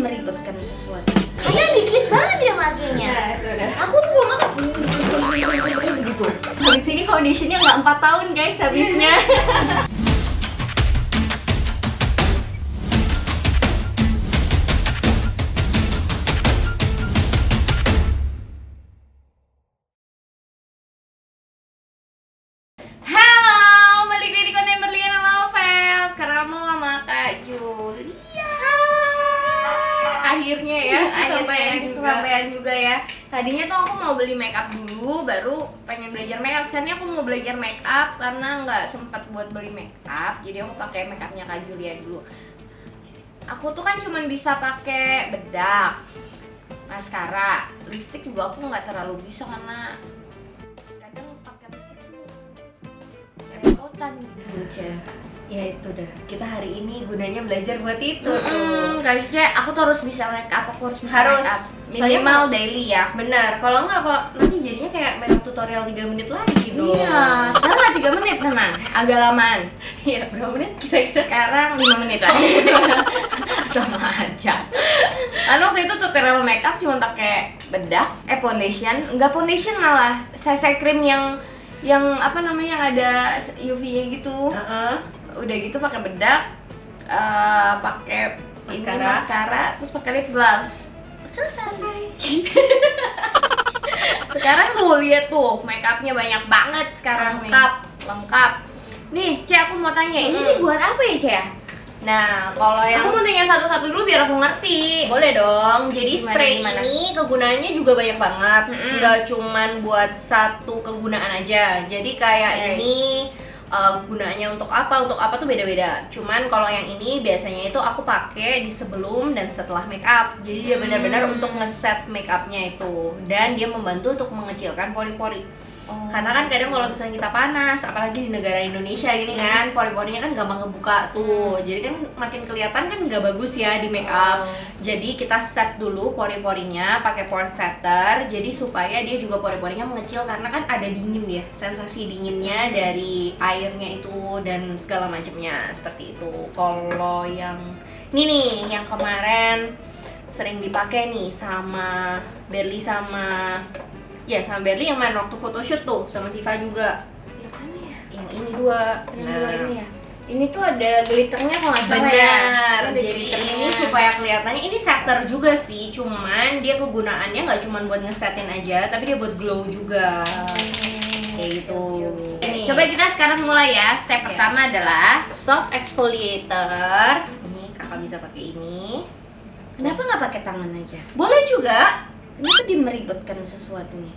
meribetkan sesuatu. Kalian dikit banget ya makanya. Aku tuh belum makan Gitu. Habis ini foundationnya nggak 4 tahun guys habisnya. Halo, balik lagi di konten Berlian Novel. Sekarang kamu sama Kak Julia. Akhirnya ya, kesampaian juga ya. Tadinya tuh aku mau beli makeup dulu, baru pengen belajar makeup. Sekarang aku mau belajar makeup karena nggak sempat buat beli makeup. Jadi aku pakai makeupnya Kak Julia dulu. Aku tuh kan cuma bisa pakai bedak, maskara, lipstick juga aku nggak terlalu bisa karena kadang pakai lipstick tuh repotan gitu. Ya itu dah, kita hari ini gunanya belajar buat itu tuh. Kayaknya aku tuh harus bisa makeup, aku harus bisa makeup minimal daily ya. benar. Kalau enggak kok nanti jadinya kayak makeup tutorial 3 menit lagi dong. Iya, sekarang nggak 3 menit tenang, agak lamaan. Iya, berapa menit kira-kira? Sekarang 5 menit lah. Sama aja. Karena waktu itu tutorial makeup cuma pakai bedak, foundation, enggak foundation malah CC cream yang apa namanya yang ada UV-nya gitu. Udah gitu pakai bedak, pakai maskara, terus pakai lip gloss. Selesai. Sekarang tuh lihat tuh makeupnya banyak banget sekarang lengkap. Nih, Cek, aku mau tanya, ini buat apa ya, Cek? Nah, kalau yang Aku mau tanya satu-satu dulu biar aku ngerti. boleh dong. Jadi Gimana, spray gimana? ini kegunaannya juga banyak banget. Nggak cuman buat satu kegunaan aja. Jadi kayak Oke. ini gunaannya untuk apa tuh beda-beda. Cuman kalau yang ini biasanya itu aku pakai di sebelum dan setelah make up. Jadi dia benar-benar untuk ngeset make upnya itu, dan dia membantu untuk mengecilkan pori-pori. Karena kan kadang kalau misalnya kita panas, apalagi di negara Indonesia gini kan, pori-porinya kan gampang ngebuka tuh. Jadi kan makin kelihatan kan nggak bagus ya di make up. Jadi kita set dulu pori-porinya pakai pore setter. Jadi supaya dia juga pori-porinya mengecil karena kan ada dingin ya, sensasi dinginnya dari airnya itu dan segala macamnya seperti itu. Kalau yang ini nih, yang kemarin sering dipakai nih sama Berli sama Berli yang main waktu photoshoot tuh sama Siva juga. Yang mana ya? Yang ini dua. Yang dua ini ya? Ini tuh ada glitternya kalau nggak salah ya? Benar. Ada Jadi glitternya. ini supaya kelihatannya ini setter juga sih, cuman dia kegunaannya nggak cuman buat ngesetin aja, tapi dia buat glow juga. Kayak gitu. Ini Coba kita sekarang mulai ya. Step Iya. pertama adalah soft exfoliator. Ini kakak bisa pakai ini. kenapa nggak pakai tangan aja? Boleh juga. Ini tuh meribetkan sesuatu nih.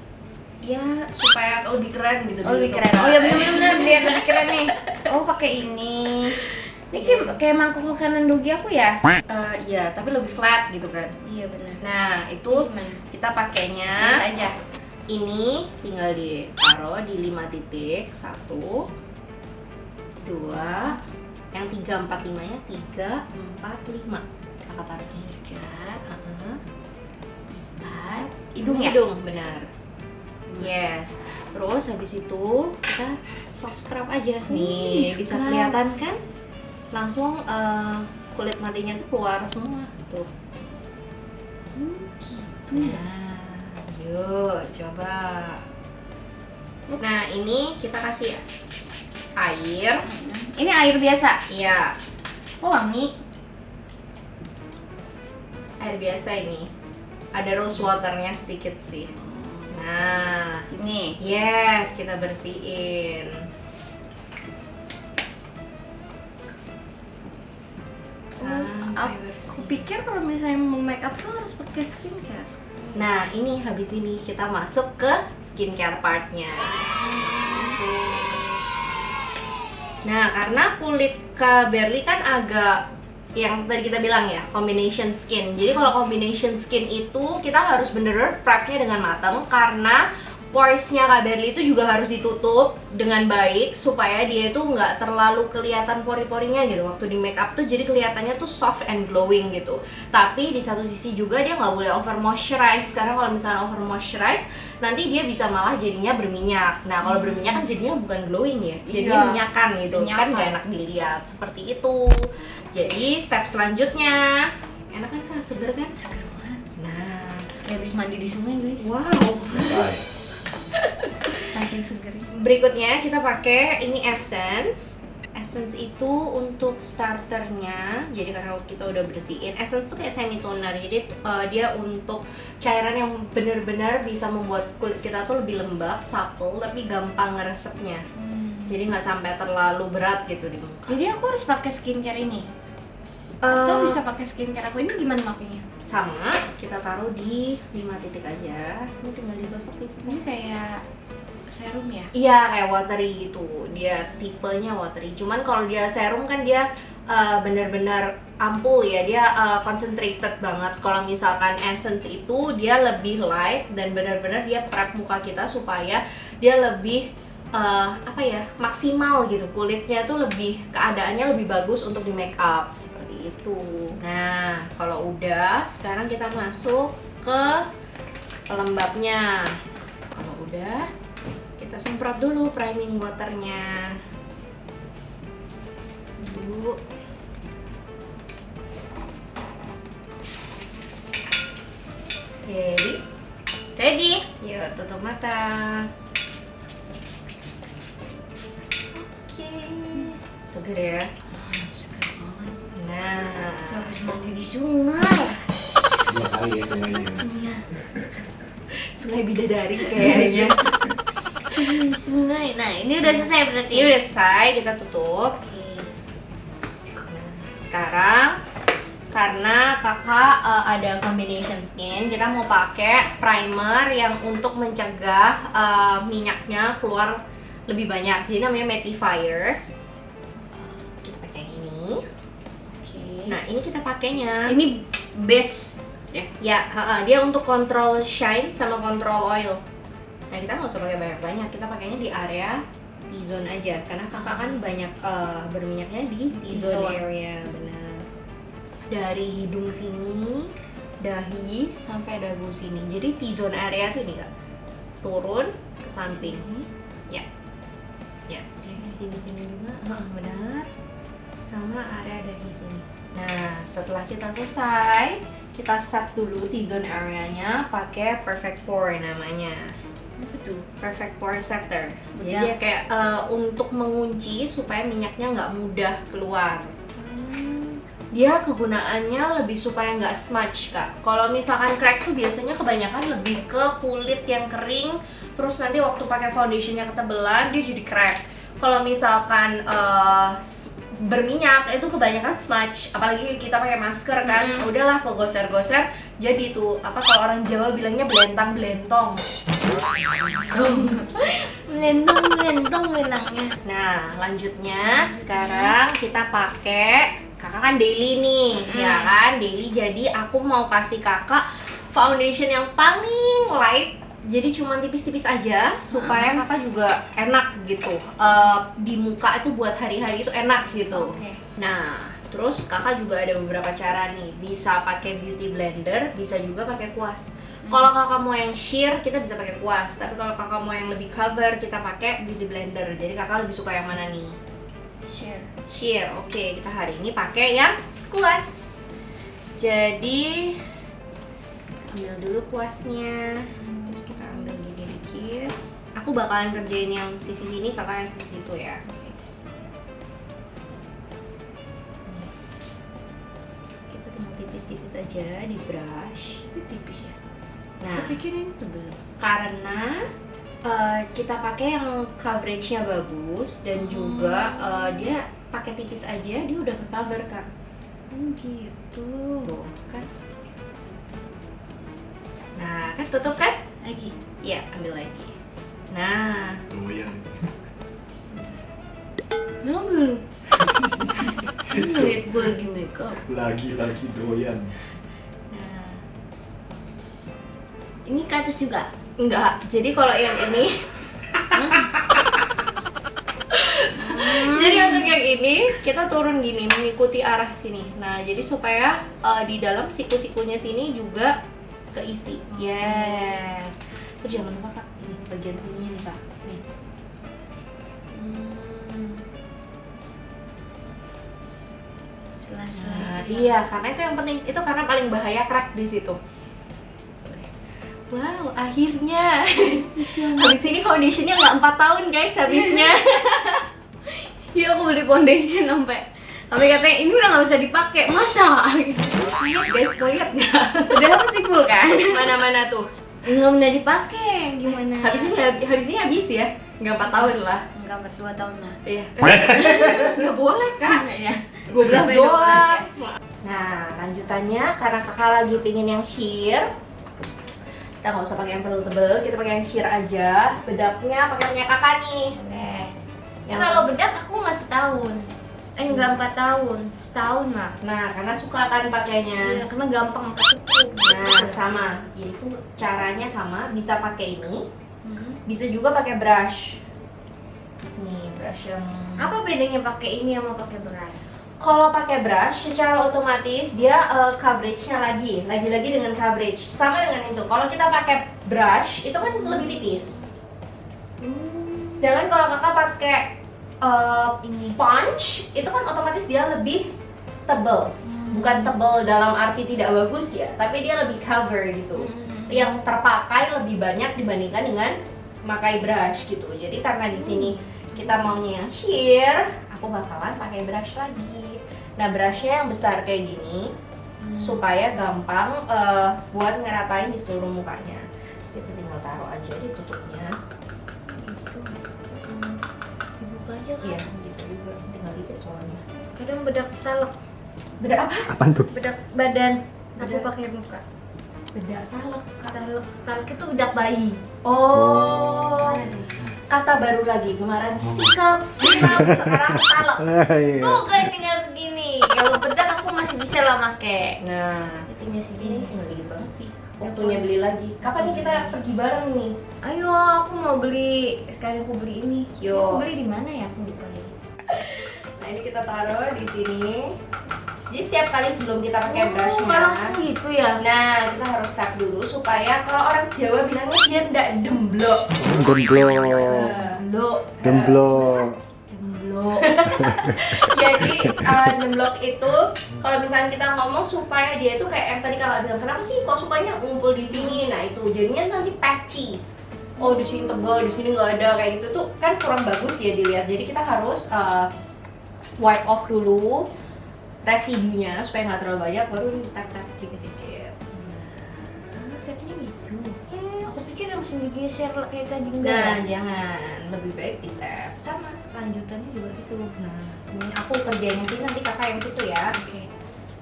Ya supaya lebih keren gitu. Oh, lebih keren. Oh ya benar-benar biar lebih keren nih. Oh pakai ini. Ini kayak mangkuk makanan dogi aku ya? Iya, tapi lebih flat gitu kan. Iya benar. Nah, itu Gimana? kita pakainya Biasa aja. ini tinggal ditaruh di 5 titik. 1 2 yang 3 4 5 nya 3 4 5. Kakak taruh 3. 4. Hidung ya? Hidung, benar. Yes. Terus habis itu kita soft scrub aja. Nih, bisa scrub. kelihatan kan? Langsung kulit matinya tuh keluar semua tuh. Gitu. Nah, yuk coba. Nah, ini kita kasih air. Ini air biasa. Iya, Oh wangi. air biasa ini. Ada rose waternya sedikit sih. Nah, Ini. yes, kita bersihin. Sampai bersih. Aku pikir kalau misalnya mau make up tuh harus pakai skincare. Nah, ini habis ini kita masuk ke skincare partnya. Nah, karena kulit Kak Berli kan agak yang tadi kita bilang ya, combination skin. Jadi kalau combination skin itu kita harus bener-bener prepnya dengan matang karena pores-nya Kak Berli itu juga harus ditutup dengan baik supaya dia itu nggak terlalu kelihatan pori-porinya gitu waktu di make up tuh, jadi kelihatannya tuh soft and glowing gitu. Tapi di satu sisi juga dia nggak boleh over moisturize, karena kalau misalnya over moisturize nanti dia bisa malah jadinya berminyak. Nah kalau berminyak kan jadinya bukan glowing ya, jadinya Iya. minyakan gitu, Minyakan. kan nggak enak dilihat seperti itu. Jadi step selanjutnya Enak kan Kak? Seger kan? Seger banget. Nah, Kayak habis mandi di sungai guys. wow. Baik. Saking segernya. Berikutnya kita pakai ini essence. Essence itu untuk starternya, jadi karena kita udah bersihin, essence tuh kayak semi toner, jadi dia untuk cairan yang benar-benar bisa membuat kulit kita tuh lebih lembab, supple, tapi gampang ngeresepnya. Jadi nggak sampai terlalu berat gitu di muka. Jadi aku harus pakai skincare ini. Eh, Atau bisa pakai skincare aku ini gimana makanya? sama, kita taruh di 5 titik aja. Ini tinggal digosok dikit. Ini kayak serum ya? Iya, kayak watery gitu. Dia tipenya watery. Cuman kalau dia serum kan dia benar-benar ampul ya. Dia concentrated banget. Kalau misalkan essence itu dia lebih light dan benar-benar dia prep muka kita supaya dia lebih maksimal gitu. Kulitnya tuh lebih keadaannya lebih bagus untuk di make up seperti itu. Nah, kalau udah, sekarang kita masuk ke pelembabnya. Kalau udah, kita semprot dulu priming waternya dulu. Ready? Yuk, tutup mata. Oke, seger ya. Seger banget. Nah, Kayak habis mandi di sungai. 2 kali ya sungainya. Iya. Sungai Bidadari kayaknya. Di sungai. Nah, ini udah selesai berarti. Ini udah selesai, kita tutup. Oke. Nah, sekarang karena kakak ada combination skin, kita mau pakai primer yang untuk mencegah minyaknya keluar lebih banyak. Jadi namanya mattifier. Kita pakai yang ini. Oke. Nah, ini kita pakainya. Ini base ya. Ya, dia untuk kontrol shine sama kontrol oil. Nah, kita nggak usah pakai banyak-banyak, kita pakainya di area T-zone aja, karena kakak kan banyak berminyaknya di T-zone T-zone. area, benar. Dari hidung sini, dahi sampai dagu sini. Jadi T-zone area tuh nih kak, turun ke samping. Ya, ya, dari sini juga, benar. Sama area dahi sini. Nah, setelah kita selesai, kita set dulu T-zone area-nya pakai Perfect Pore namanya. Apa tuh? Perfect Pore Setter. Jadi Bedak. dia kayak untuk mengunci supaya minyaknya nggak mudah keluar. Dia kegunaannya lebih supaya nggak smudge kak. Kalau misalkan crack tuh biasanya kebanyakan lebih ke kulit yang kering, terus nanti waktu pakai foundationnya ketebelan dia jadi crack. Kalau misalkan berminyak itu kebanyakan smudge, apalagi kita pakai masker kan, udahlah kok goser-goser jadi tuh kalau orang Jawa bilangnya belentang-belentong. Lentong benangnya. Nah, lanjutnya sekarang kita pakai, kakak kan daily nih, ya kan, daily. Jadi aku mau kasih kakak foundation yang paling light, jadi cuma tipis-tipis aja supaya kakak juga enak gitu di muka itu buat hari-hari itu enak gitu. Oke. Nah, terus kakak juga ada beberapa cara nih, bisa pakai beauty blender, bisa juga pakai kuas. Kalau kakak mau yang sheer, kita bisa pakai kuas. Tapi kalau kakak mau yang lebih cover, kita pakai beauty blender. Jadi kakak lebih suka yang mana nih? Share. Sheer. Oke, kita hari ini pakai yang kuas. Jadi ambil dulu kuasnya, terus kita ambil gini dikit. Aku bakalan kerjain yang sisi sini, kakak yang sisi itu ya. Kita tinggal tipis-tipis aja di brush. Ini tipis ya. Nah, Aku pikir ini tebel. karena kita pakai yang coveragenya bagus dan juga dia pakai tipis aja dia udah ke cover kak. Gitu. Tuh kan. Nah kan tutup kan? Lagi. Iya, ambil lagi. Nah, Lumayan. Ngambil. Ini lihat gue lagi makeup. Lagi doyan. nah, Ini ke atas juga. enggak. Jadi kalau yang ini jadi untuk yang ini kita turun gini mengikuti arah sini. Nah, jadi supaya di dalam siku-sikunya sini juga keisi. Yes. Terus jangan lupa kak, ini bagian sini nih kak. Nih. Nah, iya, karena itu yang penting, itu karena paling bahaya crack di situ. Wow, akhirnya habis ini foundationnya nggak 4 tahun guys habisnya. Iya, aku beli foundation sampai katanya ini udah nggak bisa dipakai. Masa? Lihat guys, lihat nggak? Udah masih full kan? Mana-mana tuh. Nggak bisa dipakai. Gimana? Habis ini habis ya? Nggak 4 tahun lah. Nggak 2 tahun lah. Iya. Nggak boleh kan? Ya. 12 Sampai 12 doang. ya. Nah, lanjutannya karena kakak lagi pingin yang sheer, kita nggak usah pakai yang tebel-tebel, kita pakai yang sheer aja. Bedaknya pakai punya kakak nih. Oke. Yang- Kalau bedak aku nggak setahun. Nggak 4 tahun. Setahun lah. Nah, karena suka kan pakainya. Iya, karena gampang ketutup. Nah, sama. Yaitu caranya sama, bisa pakai ini, bisa juga pakai brush. Nih, brush yang Apa bedanya pakai ini sama pakai brush? kalau pakai brush secara otomatis dia coveragenya lagi dengan coverage sama dengan itu. Kalau kita pakai brush itu kan lebih tipis. Sedangkan kalau kakak pakai sponge itu kan otomatis dia lebih tebel. Bukan tebel dalam arti tidak bagus ya, tapi dia lebih cover gitu. Yang terpakai lebih banyak dibandingkan dengan memakai brush gitu. Jadi karena di sini kita maunya yang sheer, aku bakalan pakai brush lagi. Nah, brushnya yang besar kayak gini supaya gampang buat ngeratain di seluruh mukanya. Kita tinggal taruh aja ditutupnya. Itu. Dibuka aja kan? Iya, bisa juga. Tinggal dikit soalnya. Kadang bedak talak, Bedak apa? Apaan tuh? bedak badan. Aku Bedak. pakai muka. Bedak talak. Talak itu bedak bayi. Oh, kata baru lagi kemarin sikap, sekarang talak. Tuh guys, tinggal segini. Kalau bedak aku masih bisa lah make. Nah, Tinggal ini segini. tinggal dikit banget sih. Waktunya beli lagi. Kapan nih kita pergi bareng nih? Ayo, aku mau beli. Sekarang aku beli ini. Yo. Aku beli di mana ya? Aku lupa lagi. Nah, ini kita taruh di sini. Jadi setiap kali sebelum kita pakai brushnya, nggak langsung gitu ya? nah kita harus tap dulu supaya kalau orang Jawa bilangnya dia ndak demblok. Demblok. Demblok. Demblok. Jadi demblok itu kalau misalnya kita ngomong supaya dia itu kayak yang tadi kakak bilang, kenapa sih kok sukanya ngumpul di sini? Nah itu jadinya nanti patchy. Oh di sini tebal, di sini nggak ada kayak gitu tuh kan kurang bagus ya dilihat. Jadi kita harus wipe off dulu residunya supaya nggak terlalu banyak, baru tap-tap dikit-dikit. Tapnya gitu. Aku pikir langsung digeser kayak tadi Nah, enggak. jangan, lebih baik di tap. Sama lanjutannya juga gitu. Nah, ini aku kerjain yang sini, nanti kakak yang situ ya. Oke.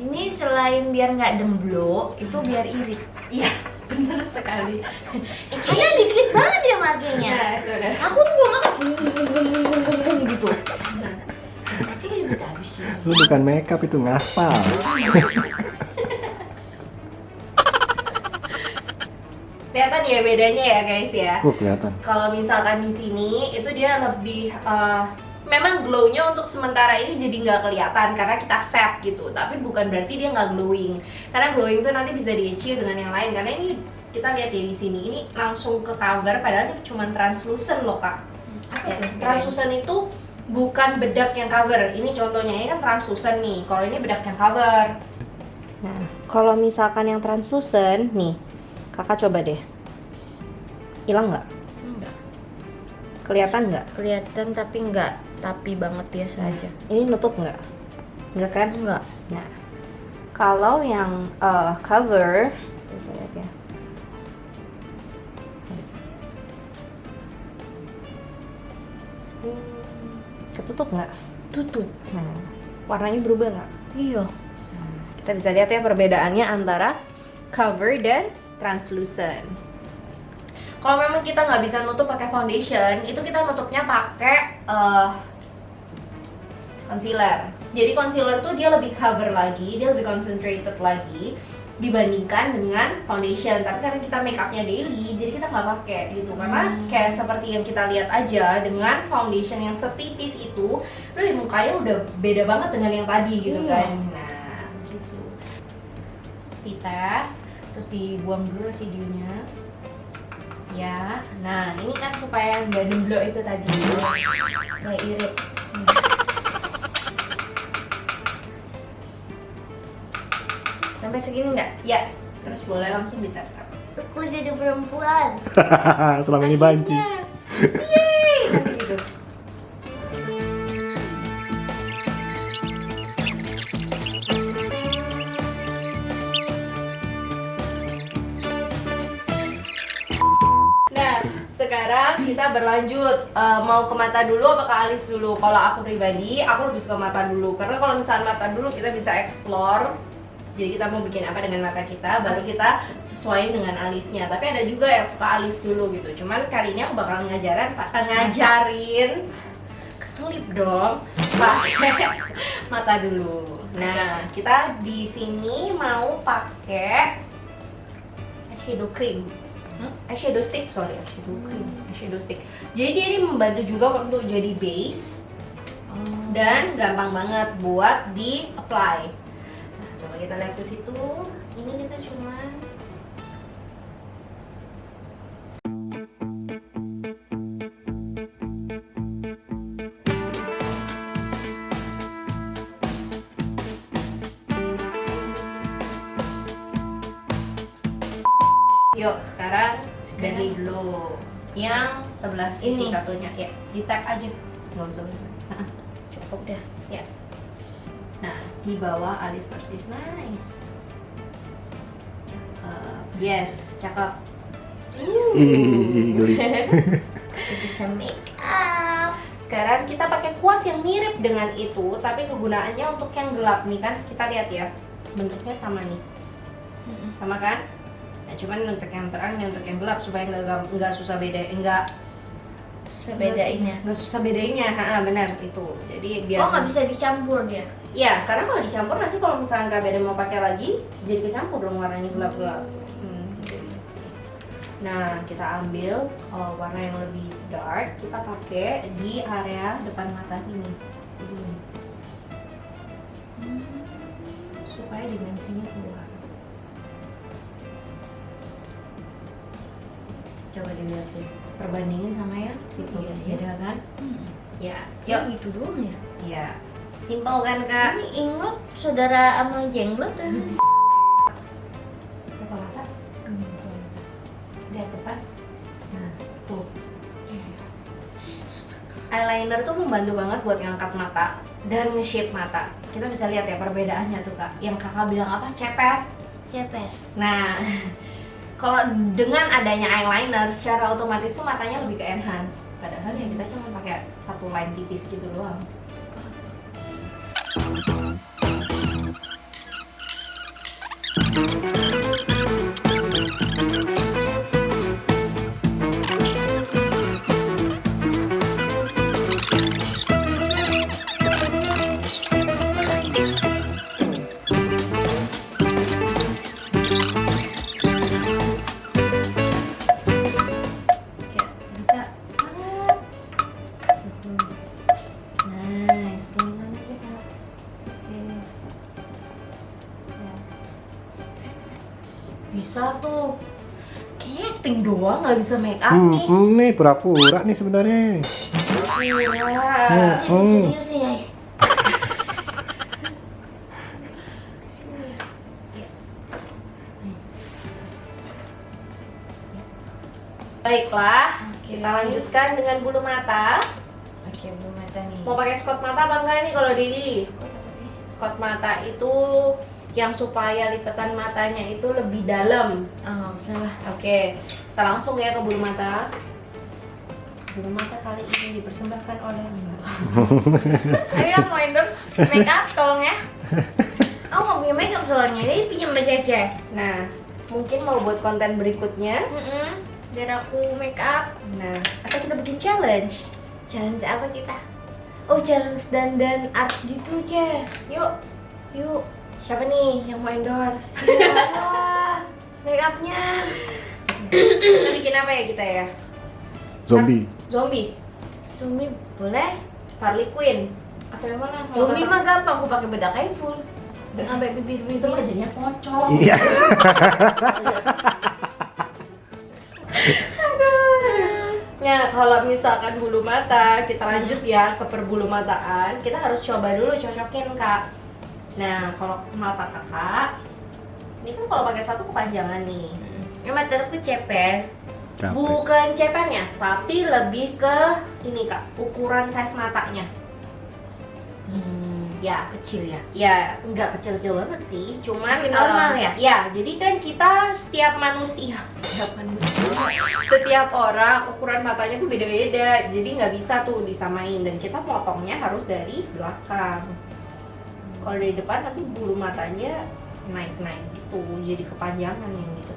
Ini selain biar nggak demblok, itu biar irit. Iya, benar sekali. Kayaknya dikit banget ya makanya. Nah, itu udah. Aku tuh mau makan bung gitu. Jadi udah habis sih. Lu bukan makeup itu ngaspal. Kelihatan ya bedanya ya guys ya. Kelihatan. Kalau misalkan di sini itu dia lebih memang glow-nya untuk sementara ini jadi nggak kelihatan karena kita set gitu. Tapi bukan berarti dia nggak glowing. Karena glowing tuh nanti bisa di-achieve dengan yang lain. Karena ini kita lihat ya di sini ini langsung ke cover padahal ini cuma translucent loh kak. Apa tuh? Translucent itu bukan bedak yang cover. Ini contohnya ini kan translucent nih. Kalau ini bedak yang cover. Nah, kalau misalkan yang translucent nih, kakak coba deh. Hilang nggak? Enggak. Kelihatan nggak? Kelihatan tapi enggak tapi banget biasa aja. Ini nutup nggak? Nggak kan? Enggak. Nah, kalau yang cover, bisa lihat ya. Ketutup nggak? Tutup. Nah, warnanya berubah nggak? Iya. Kita bisa lihat ya perbedaannya antara cover dan translucent. Kalau memang kita nggak bisa nutup pakai foundation, itu kita nutupnya pakai concealer. Jadi concealer tuh dia lebih cover lagi, dia lebih concentrated lagi dibandingkan dengan foundation. Tapi karena kita make upnya daily, jadi kita nggak pakai gitu. Karena kayak seperti yang kita lihat aja dengan foundation yang setipis itu, lu di mukanya udah beda banget dengan yang tadi gitu Iya. kan. Nah, gitu. Kita terus dibuang dulu residunya. Ya, nah ini kan supaya nggak demblok itu tadi. Nggak irit. segini nggak? Ya, terus boleh langsung ditap. Aku jadi perempuan. Selama ini banci. Yeay, nanti gitu. Nah, sekarang kita berlanjut. Mau ke mata dulu apa ke alis dulu? Kalau aku pribadi, aku lebih suka mata dulu. Karena kalau misalnya mata dulu kita bisa explore. Jadi kita mau bikin apa dengan mata kita, baru kita sesuaiin dengan alisnya. Tapi ada juga yang suka alis dulu gitu. Cuman kali ini aku bakal ngajarin keselip dong, pakai mata dulu. Nah, kita di sini mau pakai eyeshadow cream. Eyeshadow stick, sorry, eyeshadow stick. Jadi dia ini membantu juga untuk jadi base dan gampang banget buat di apply. Nah, coba kita lihat ke situ. Ini kita cuman yuk, sekarang dari dulu yang sebelah sisi Ini. satunya, ya di tap aja, nggak usah cukup dah, ya. Nah, di bawah alis persis, nice, cakep, yes, cakep. Ih, geli. Bisa make up. Sekarang kita pakai kuas yang mirip dengan itu, tapi kegunaannya untuk yang gelap nih kan, kita lihat ya, bentuknya sama nih, sama kan? Nah, cuman untuk yang terang dan untuk yang gelap supaya nggak susah bedainnya. Nggak susah bedainnya, benar itu. Jadi biar Oh, nggak bisa dicampur dia. ya, karena kalau dicampur nanti kalau misalnya nggak beda mau pakai lagi, jadi kecampur dong warnanya gelap-gelap. Nah, kita ambil warna yang lebih dark, kita pakai di area depan mata sini. Supaya dimensinya keluar. Coba dilihat deh, perbandingin sama yang situ, Iya, iya. beda kan? Ya, Yuk, yuk, itu doang ya. ya, simple kan kak? Ini inglot saudara sama jenglot ya. Apa mata? Lihat depan. Nah, tuh. Eyeliner tuh membantu banget buat ngangkat mata dan nge-shape mata. Kita bisa lihat ya perbedaannya tuh kak. Yang kakak bilang apa? Cepet. Cepet. Nah, kalau dengan adanya eyeliner secara otomatis tuh matanya lebih ke enhance. Padahal ya kita cuma pakai satu line tipis gitu doang. Ya, bisa sangat bagus. Nice, pelan-pelan aja kak. Oke. Ya. Bisa tuh. Kayaknya acting doang nggak bisa make up nih. Nih pura-pura nih sebenarnya. Iya. Serius nih guys. Baiklah, Oke. kita lanjutkan dengan bulu mata. Oke, belum mata nih. Mau pakai spot mata apa enggak nih kalau Dili? Spot mata itu yang supaya lipatan matanya itu lebih dalam. Ah, bisa lah. Oke, kita langsung ya ke bulu mata. Bulu mata kali ini dipersembahkan oleh Ayo yang mau endorse make up tolong ya. Aku nggak punya make up soalnya, jadi pinjam sama Cece. Nah, mungkin mau buat konten berikutnya. Biar aku make up. Nah, atau kita bikin challenge. Challenge apa kita? Oh, challenge dandan art gitu, Ce. Yuk. Yuk. Siapa nih yang mau endorse? Wah, make upnya. Kita bikin apa ya kita ya? Zombie. Zombie, Zombie boleh? Harley Quinn, atau yang mana? Mau Zombie tetap- mah gampang, aku pakai bedak kayu full. Sampai bibir-bibir. itu mah jadinya pocong. Iya. Nah, kalau misalkan bulu mata, kita lanjut ya ke perbulu mataan. Kita harus coba dulu cocokin kak. Nah, kalau mata kakak, Ini kan kalau pakai satu kepanjangan nih. Ya mataku ceper. Capek. Bukan cepernya, tapi lebih ke ini Kak, ukuran size matanya. Ya, Kecil ya. ya nggak kecil-kecil banget sih, cuman Masih normal ya? Ya, jadi kan kita setiap orang ukuran matanya tuh beda-beda, jadi nggak bisa tuh disamain dan kita potongnya harus dari belakang. Kalau dari depan nanti bulu matanya naik-naik gitu, jadi kepanjangan yang gitu.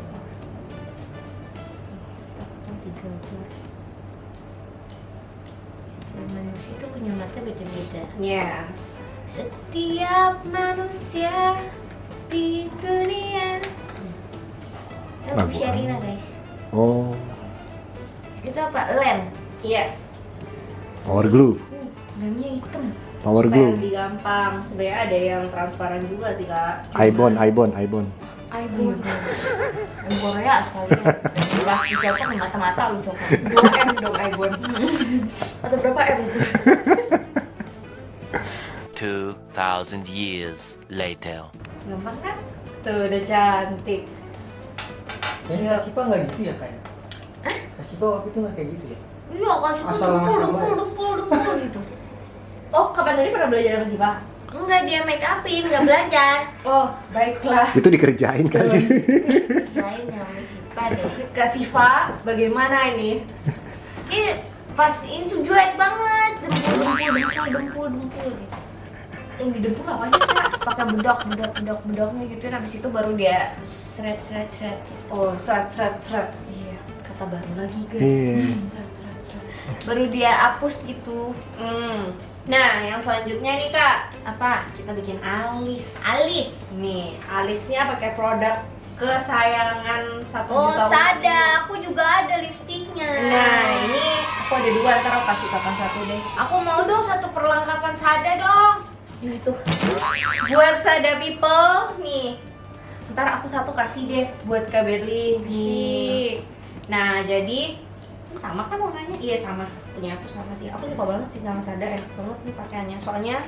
Kita potong 3 ekor. Setiap manusia itu punya mata beda-beda. Yes. Setiap manusia di dunia. Lagu Lagu Sherina guys. Oh, Itu apa? Lem. Iya. power glue. Lemnya hitam. Power Supaya glue. lebih gampang. Sebenarnya ada yang transparan juga sih Kak. Ibon. Ibon. Ibon. Yang Korea sekali. Pas dicopot di mata-mata lu copot. 2M dong Ibon. Atau berapa M itu? 2,000 years later. Gampang kan? Tuh udah cantik. Kayaknya Kasipa nggak gitu ya kayak? Kasipa waktu itu nggak kayak gitu ya? Iya, kasih Asal sama dempul gitu. Oh, kapan tadi pernah belajar sama Siva? Enggak, dia make upin, enggak belajar. Oh, baiklah. Itu dikerjain kali. Lain sama Sipa deh. Kak Siva, bagaimana ini? Ini pas ini tuh jelek banget. Dempul gitu. Yang di dempul apanya Kak? Pakai bedoknya gitu, habis itu baru dia shred. Oh, seret. Iya. Kata baru lagi guys. Iya. Seret. Baru dia hapus gitu. Nah, yang selanjutnya nih Kak, Apa? kita bikin alis. Alis. Nih, alisnya pakai produk kesayangan 1 Oh, juta. Sada, aku juga ada lipstiknya. Nah, ini aku ada 2, ntar aku kasih kakak 1 deh. Aku mau dong satu perlengkapan Sada dong. Gitu. Buat Sada people, nih. Ntar aku 1 kasih deh buat Kak Berli. Nih. Nah, jadi ini sama kan warnanya? Iya sama, punya aku sama sih. Aku suka banget sih sama Sada, enak banget nih pakaiannya. Soalnya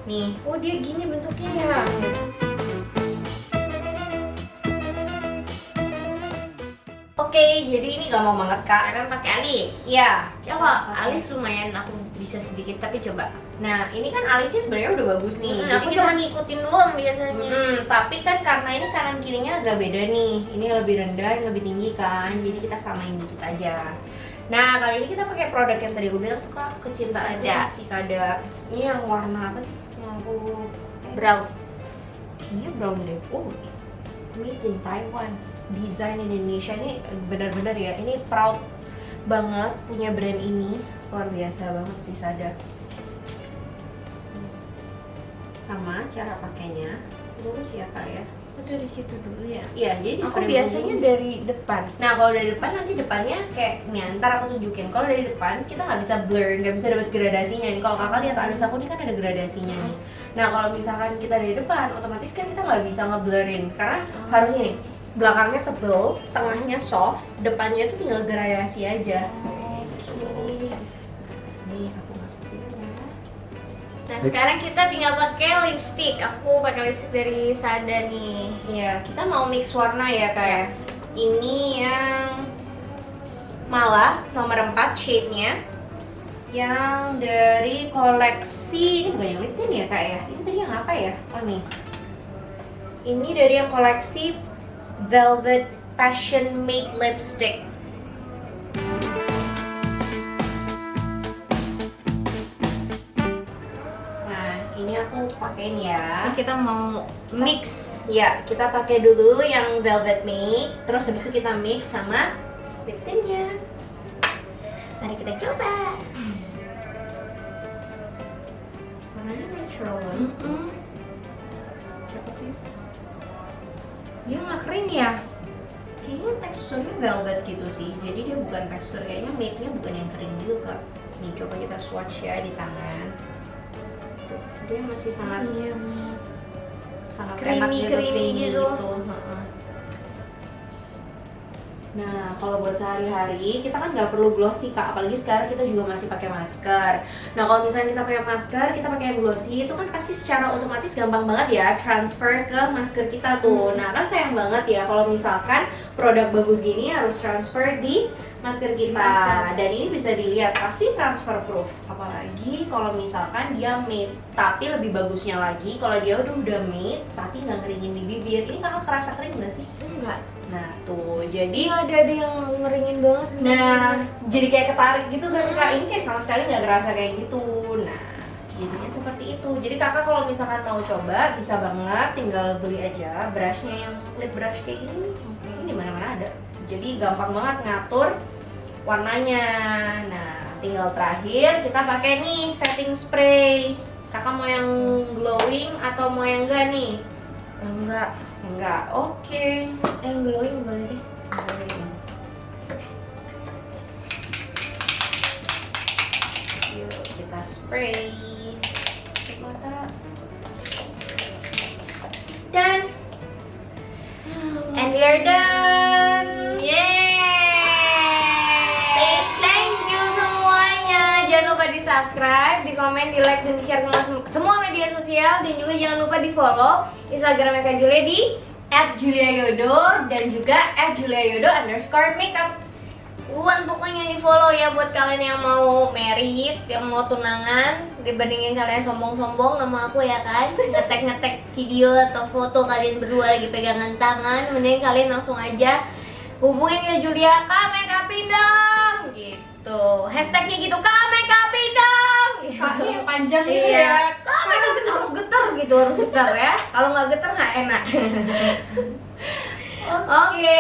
nih, Oh, dia gini bentuknya ya. oke, jadi ini gampang banget Kak. Akan pakai alis. Iya, Ya kok, alis lumayan aku bisa sedikit tapi coba. Nah, ini kan alisnya sebenarnya udah bagus nih. Jadi Aku kita- cuma ngikutin doang biasanya. tapi kan karena ini kanan kirinya agak beda nih. Ini lebih rendah, ini lebih tinggi kan. Jadi kita samain dikit aja. Nah, kali ini kita pakai produk yang tadi aku bilang tuh Kak, kecintaan Sada. si Sada. Ini yang warna apa sih? Yang aku Brown. kayaknya brown deh. Oh, made in Taiwan. Desain Indonesia ini benar-benar ya. Ini proud banget punya brand ini. Luar biasa banget sih Sada. Sama cara pakainya. Lurus ya Kak ya. Oh, dari situ dulu ya. Iya, jadi Aku frame biasanya ini. dari depan. Nah, kalau dari depan nanti depannya kayak nih, ntar aku tunjukin. Kalau dari depan kita nggak bisa blur, nggak bisa dapat gradasinya nih. Kalau kakak lihat alis aku nih kan ada gradasinya nih. Nah, kalau misalkan kita dari depan, otomatis kan kita nggak bisa ngeblurrin karena harusnya nih belakangnya tebel, tengahnya soft, depannya tuh tinggal gradasi aja. Nih, aku masuk sini ya. Nah, sekarang kita tinggal pakai lipstick. Aku pakai lipstick dari Sada nih. Iya, kita mau mix warna ya kayak ini yang malah nomor 4 shade-nya yang dari koleksi, ini bukan yang lip tint ya Kak ya? Ini tadi yang apa ya? Oh nih, ini dari yang koleksi Velvet Passion Matte Lipstick. Nah, ini aku pakein ya. Ini kita mau mix. Ya, kita pakai dulu yang Velvet Matte, terus habis itu kita mix sama lip tintnya. Mari kita coba. Warnanya natural banget. Cakep ya. Dia nggak kering ya? Kayaknya teksturnya velvet gitu sih, jadi dia bukan tekstur, kayaknya matte-nya bukan yang kering gitu Kak. Nih coba kita swatch ya di tangan. Tuh, dia masih sangat Iya. sangat Creamy, enak gitu, creamy gitu. Heeh. Nah, kalau buat sehari-hari kita kan nggak perlu glossy Kak, apalagi sekarang kita juga masih pakai masker. Nah, kalau misalnya kita pakai masker, kita pakai yang glossy itu kan pasti secara otomatis gampang banget ya transfer ke masker kita tuh. Nah, kan sayang banget ya kalau misalkan produk bagus gini harus transfer di masker kita. Masker. Dan ini bisa dilihat pasti transfer proof. Apalagi kalau misalkan dia matte, tapi lebih bagusnya lagi kalau dia udah matte tapi nggak ngeringin di bibir. Ini kakak kerasa kering nggak sih? Enggak. Nah tuh, jadi Ada yang ngeringin banget. nah jadi kayak ketarik gitu kan Kak. Ini kayak sama sekali nggak ngerasa kayak gitu. Nah jadinya seperti itu. Jadi kakak kalau misalkan mau coba bisa banget tinggal beli aja brushnya yang lip brush kayak gini nih. Ini di mana-mana ada. Jadi gampang banget ngatur warnanya. Nah tinggal terakhir kita pakai nih setting spray. Kakak mau yang glowing atau mau yang enggak nih? Enggak. Enggak, oke. Yang glowing boleh deh. Yuk kita spray ke mata. Dan and we are done. Yeay! Thank you semuanya. Jangan lupa di subscribe, di komen, di like, dan di share ke semua media sosial. Dan juga jangan lupa di follow Instagramnya Kak Julia di @juliayodo dan juga @juliayodo_makeup. Buruan pokoknya di follow ya buat kalian yang mau married, yang mau tunangan. Dibandingin kalian sombong-sombong sama aku ya kan, ngetek-ngetek video atau foto kalian berdua lagi pegangan tangan, mending kalian langsung aja hubungin ya Julia, Kak makeupin dong gitu. Hashtagnya gitu, Kak makeupin dong gitu. Kaki yang panjang gitu Iya, ya. Kak makeupin harus getar gitu, harus getar ya. Kalau nggak getar nggak enak. Oke,